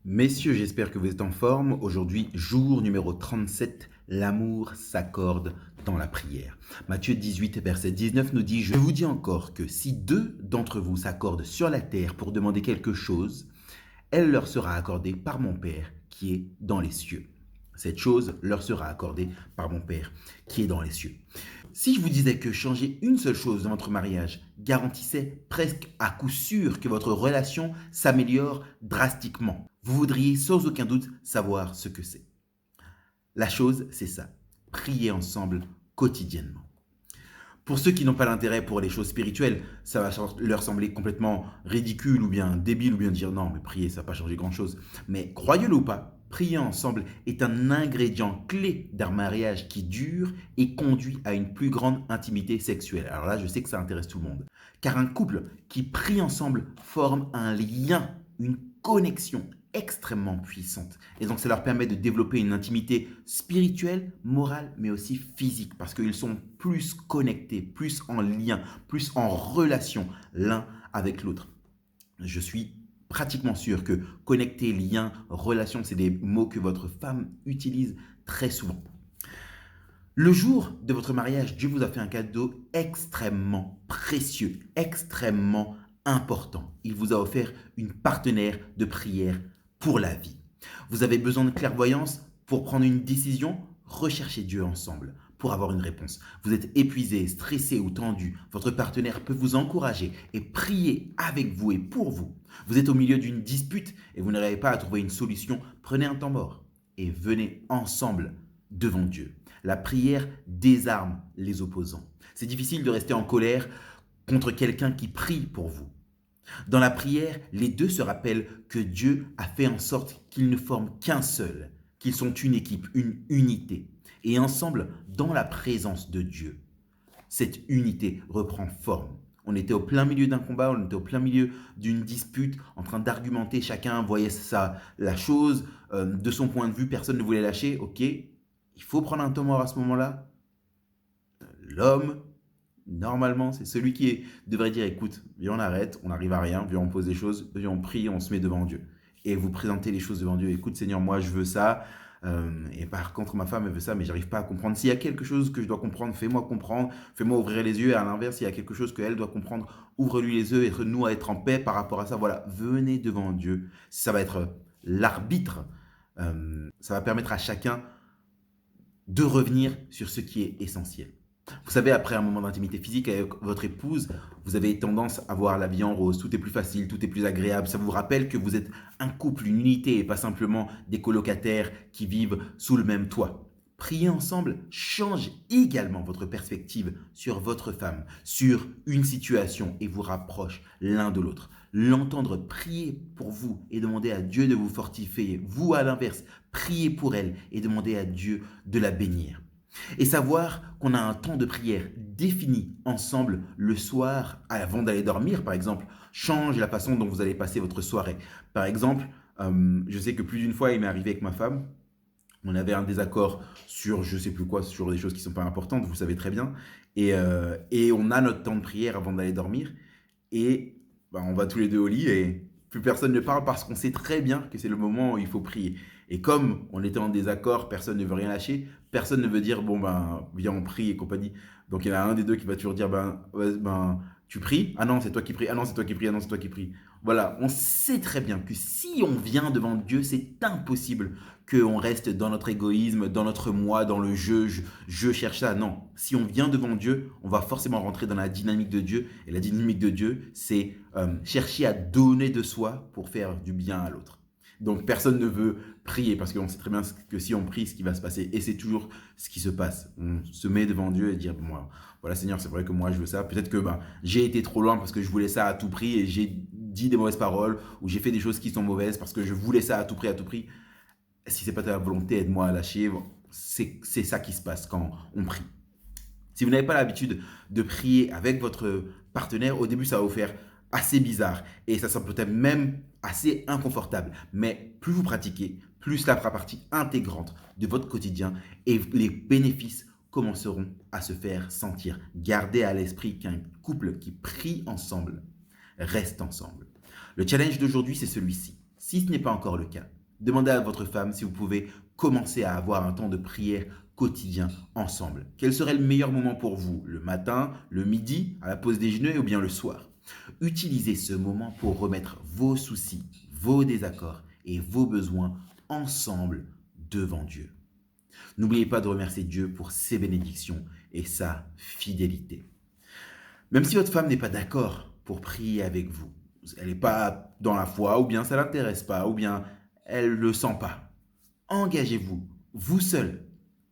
Messieurs, j'espère que vous êtes en forme. Aujourd'hui, jour numéro 37, l'amour s'accorde dans la prière. Matthieu 18, verset 19 nous dit, je vous dis encore que si deux d'entre vous s'accordent sur la terre pour demander quelque chose, elle leur sera accordée par mon Père qui est dans les cieux. Cette chose leur sera accordée par mon Père qui est dans les cieux. Si je vous disais que changer une seule chose dans votre mariage garantissait presque à coup sûr que votre relation s'améliore drastiquement, vous voudriez sans aucun doute savoir ce que c'est. La chose, c'est ça. Prier ensemble quotidiennement. Pour ceux qui n'ont pas d'intérêt pour les choses spirituelles, ça va leur sembler complètement ridicule ou bien débile ou bien dire non, mais prier, ça va pas changer grand-chose. Mais croyez-le ou pas, prier ensemble est un ingrédient clé d'un mariage qui dure et conduit à une plus grande intimité sexuelle. Alors là, je sais que ça intéresse tout le monde. Car un couple qui prie ensemble forme un lien, une connexion extrêmement puissante. Et donc ça leur permet de développer une intimité spirituelle, morale, mais aussi physique, parce qu'ils sont plus connectés, plus en lien, plus en relation l'un avec l'autre. Je suis pratiquement sûr que connecter, lien, relation, c'est des mots que votre femme utilise très souvent. Le jour de votre mariage, Dieu vous a fait un cadeau extrêmement précieux, extrêmement important. Il vous a offert une partenaire de prière pour la vie. Vous avez besoin de clairvoyance pour prendre une décision? Recherchez Dieu ensemble pour avoir une réponse. Vous êtes épuisé, stressé ou tendu, votre partenaire peut vous encourager et prier avec vous et pour vous. Vous êtes au milieu d'une dispute et vous n'arrivez pas à trouver une solution, prenez un temps mort et venez ensemble devant Dieu. La prière désarme les opposants. C'est difficile de rester en colère contre quelqu'un qui prie pour vous. Dans la prière, les deux se rappellent que Dieu a fait en sorte qu'ils ne forment qu'un seul, qu'ils sont une équipe, une unité. Et ensemble, dans la présence de Dieu, cette unité reprend forme. On était au plein milieu d'un combat, on était au plein milieu d'une dispute, en train d'argumenter, chacun voyait ça, la chose, de son point de vue, personne ne voulait lâcher, ok, il faut prendre un temps mort à ce moment-là. L'homme, normalement, c'est celui devrait dire, écoute, viens on arrête, on n'arrive à rien, viens on pose des choses, viens on prie, on se met devant Dieu. Et vous présentez les choses devant Dieu, écoute Seigneur, moi je veux ça, et par contre ma femme elle veut ça, mais j'arrive pas à comprendre. S'il y a quelque chose que je dois comprendre, fais-moi ouvrir les yeux, et à l'inverse, s'il y a quelque chose qu'elle doit comprendre, ouvre-lui les yeux, et nous à être en paix par rapport à ça, voilà, venez devant Dieu. Ça va être l'arbitre, ça va permettre à chacun de revenir sur ce qui est essentiel. Vous savez, après un moment d'intimité physique avec votre épouse, vous avez tendance à voir la vie en rose, tout est plus facile, tout est plus agréable. Ça vous rappelle que vous êtes un couple, une unité et pas simplement des colocataires qui vivent sous le même toit. Prier ensemble change également votre perspective sur votre femme, sur une situation et vous rapproche l'un de l'autre. L'entendre prier pour vous et demander à Dieu de vous fortifier, vous à l'inverse, prier pour elle et demander à Dieu de la bénir. Et savoir qu'on a un temps de prière défini ensemble le soir avant d'aller dormir, par exemple, change la façon dont vous allez passer votre soirée. Par exemple, je sais que plus d'une fois, il m'est arrivé avec ma femme, on avait un désaccord sur je sais plus quoi, sur des choses qui sont pas importantes, vous savez très bien, et on a notre temps de prière avant d'aller dormir, et on va tous les deux au lit et plus personne ne parle parce qu'on sait très bien que c'est le moment où il faut prier. Et comme on était en désaccord, personne ne veut rien lâcher, personne ne veut dire bon ben viens on prie et compagnie. Donc il y en a un des deux qui va toujours dire ben, ouais, ben tu pries, ah non c'est toi qui pries, ah non c'est toi qui pries, ah non c'est toi qui pries. Voilà, on sait très bien que si on vient devant Dieu, c'est impossible qu'on reste dans notre égoïsme, dans notre moi, dans le je cherche ça. Non, si on vient devant Dieu, on va forcément rentrer dans la dynamique de Dieu. Et la dynamique de Dieu, c'est chercher à donner de soi pour faire du bien à l'autre. Donc personne ne veut prier parce qu'on sait très bien que si on prie, ce qui va se passer, et c'est toujours ce qui se passe. On se met devant Dieu et dire, bon, voilà Seigneur, c'est vrai que moi je veux ça. Peut-être que j'ai été trop loin parce que je voulais ça à tout prix et j'ai dit des mauvaises paroles ou j'ai fait des choses qui sont mauvaises parce que je voulais ça à tout prix, à tout prix. Si c'est pas ta volonté, aide-moi à lâcher. Bon, c'est ça qui se passe quand on prie. Si vous n'avez pas l'habitude de prier avec votre partenaire, au début, ça va vous faire assez bizarre et ça sera peut-être même assez inconfortable. Mais plus vous pratiquez, plus cela fera partie intégrante de votre quotidien et les bénéfices commenceront à se faire sentir. Gardez à l'esprit qu'un couple qui prie ensemble reste ensemble. Le challenge d'aujourd'hui, c'est celui-ci. Si ce n'est pas encore le cas, demandez à votre femme si vous pouvez commencer à avoir un temps de prière quotidien ensemble. Quel serait le meilleur moment pour vous? Le matin, le midi, à la pause déjeuner ou bien le soir? Utilisez ce moment pour remettre vos soucis, vos désaccords et vos besoins ensemble devant Dieu. N'oubliez pas de remercier Dieu pour ses bénédictions et sa fidélité. Même si votre femme n'est pas d'accord pour prier avec vous, elle n'est pas dans la foi, ou bien ça ne l'intéresse pas, ou bien elle ne le sent pas, engagez-vous, vous seul,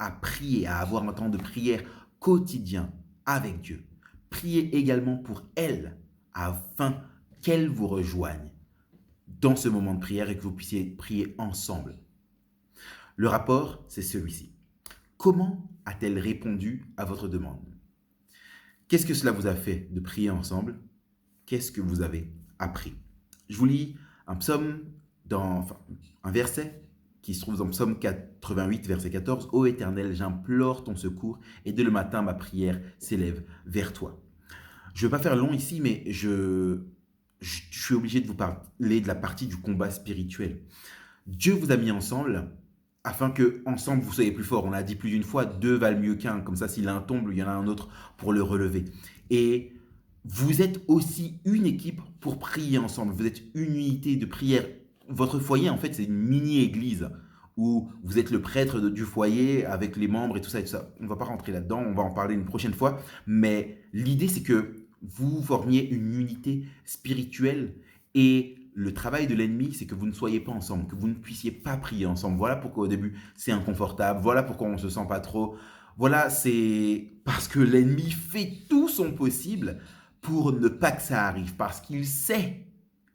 à prier, à avoir un temps de prière quotidien avec Dieu. Priez également pour elle, afin qu'elle vous rejoigne dans ce moment de prière et que vous puissiez prier ensemble. Le rapport, c'est celui-ci. Comment a-t-elle répondu à votre demande? Qu'est-ce que cela vous a fait de prier ensemble? Qu'est-ce que vous avez appris? Je vous lis un psaume, un verset qui se trouve dans Psaume 88, verset 14. « Ô Éternel, j'implore ton secours et dès le matin, ma prière s'élève vers toi. » Je ne vais pas faire long ici, mais je suis obligé de vous parler de la partie du combat spirituel. Dieu vous a mis ensemble afin que ensemble vous soyez plus forts. On l'a dit plus d'une fois, deux valent mieux qu'un. Comme ça, si l'un tombe, il y en a un autre pour le relever. Et vous êtes aussi une équipe pour prier ensemble. Vous êtes une unité de prière. Votre foyer, en fait, c'est une mini-église où vous êtes le prêtre du foyer avec les membres et tout ça et tout ça. On ne va pas rentrer là-dedans, on va en parler une prochaine fois. Mais l'idée, c'est que vous formiez une unité spirituelle et le travail de l'ennemi, c'est que vous ne soyez pas ensemble, que vous ne puissiez pas prier ensemble. Voilà pourquoi au début, c'est inconfortable. Voilà pourquoi on ne se sent pas trop. Voilà, c'est parce que l'ennemi fait tout son possible pour ne pas que ça arrive. Parce qu'il sait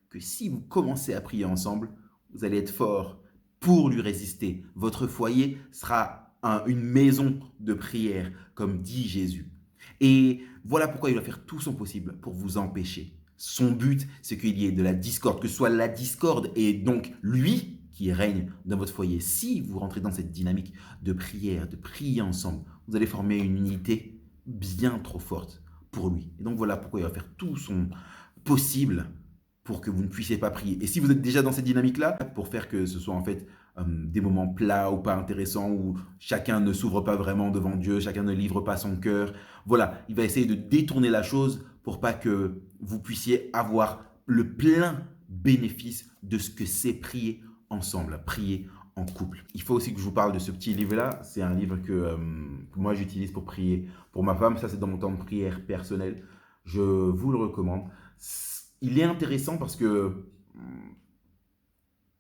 que si vous commencez à prier ensemble, vous allez être fort pour lui résister. Votre foyer sera une maison de prière, comme dit Jésus. Et voilà pourquoi il va faire tout son possible pour vous empêcher. Son but, c'est qu'il y ait de la discorde, que ce soit la discorde et donc lui qui règne dans votre foyer. Si vous rentrez dans cette dynamique de prière, de prier ensemble, vous allez former une unité bien trop forte pour lui. Et donc voilà pourquoi il va faire tout son possible pour que vous ne puissiez pas prier. Et si vous êtes déjà dans cette dynamique-là, pour faire que ce soit en fait des moments plats ou pas intéressants, où chacun ne s'ouvre pas vraiment devant Dieu, chacun ne livre pas son cœur, voilà, il va essayer de détourner la chose pour pas que vous puissiez avoir le plein bénéfice de ce que c'est prier ensemble, prier en couple. Il faut aussi que je vous parle de ce petit livre-là. C'est un livre que moi j'utilise pour prier pour ma femme. Ça, c'est dans mon temps de prière personnel. Je vous le recommande. Il est intéressant parce que,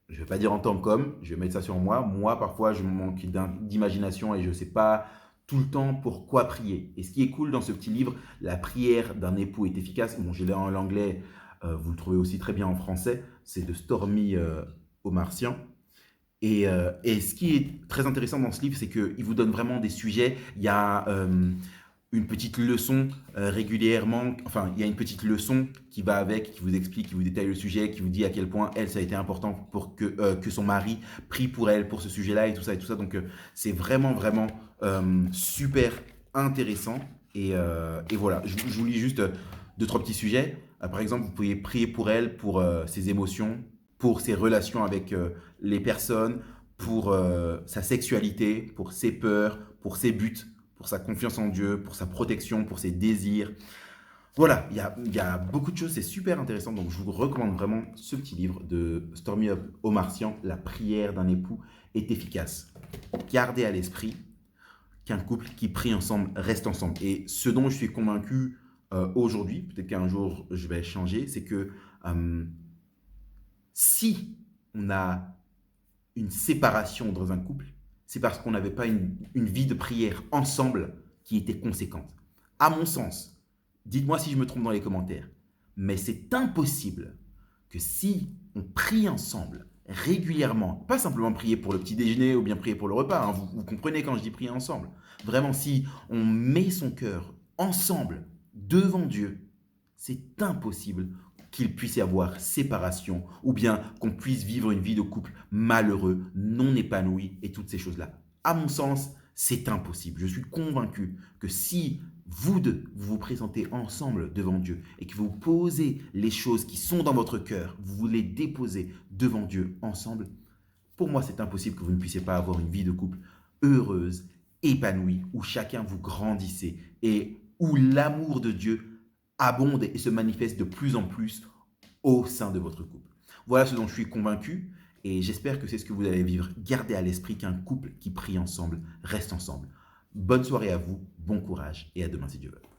je ne vais pas dire en tant qu'homme, je vais mettre ça sur moi. Moi, parfois, je manque d'imagination et je ne sais pas tout le temps pourquoi prier. Et ce qui est cool dans ce petit livre, la prière d'un époux est efficace. Bon, je l'ai en anglais, vous le trouvez aussi très bien en français. C'est de Stormy Omartian. Et ce qui est très intéressant dans ce livre, c'est qu'il vous donne vraiment des sujets. Il y a une petite leçon régulièrement, enfin, il y a une petite leçon qui va avec, qui vous explique, qui vous détaille le sujet, qui vous dit à quel point elle, ça a été important pour que son mari prie pour elle, pour ce sujet-là et tout ça et tout ça. Donc, c'est vraiment, vraiment super intéressant. Et voilà, je vous lis juste deux, trois petits sujets. Par exemple, vous pouvez prier pour elle, pour ses émotions, pour ses relations avec les personnes, pour sa sexualité, pour ses peurs, pour ses buts, pour sa confiance en Dieu, pour sa protection, pour ses désirs. Voilà, il y a beaucoup de choses, c'est super intéressant. Donc, je vous recommande vraiment ce petit livre de Stormy Omartian, La prière d'un époux est efficace. Gardez à l'esprit qu'un couple qui prie ensemble reste ensemble. Et ce dont je suis convaincu aujourd'hui, peut-être qu'un jour je vais changer, c'est que si on a une séparation dans un couple, c'est parce qu'on n'avait pas une vie de prière ensemble qui était conséquente. À mon sens, dites-moi si je me trompe dans les commentaires, mais c'est impossible que si on prie ensemble régulièrement, pas simplement prier pour le petit déjeuner ou bien prier pour le repas, hein, vous comprenez quand je dis prier ensemble, vraiment si on met son cœur ensemble devant Dieu, c'est impossible qu'il puisse y avoir séparation ou bien qu'on puisse vivre une vie de couple malheureux, non épanoui et toutes ces choses-là. À mon sens, c'est impossible. Je suis convaincu que si vous deux, vous vous présentez ensemble devant Dieu et que vous posez les choses qui sont dans votre cœur, vous les déposez devant Dieu ensemble, pour moi, c'est impossible que vous ne puissiez pas avoir une vie de couple heureuse, épanouie, où chacun vous grandissez et où l'amour de Dieu abonde et se manifeste de plus en plus au sein de votre couple. Voilà ce dont je suis convaincu et j'espère que c'est ce que vous allez vivre. Gardez à l'esprit qu'un couple qui prie ensemble reste ensemble. Bonne soirée à vous, bon courage et à demain si Dieu veut.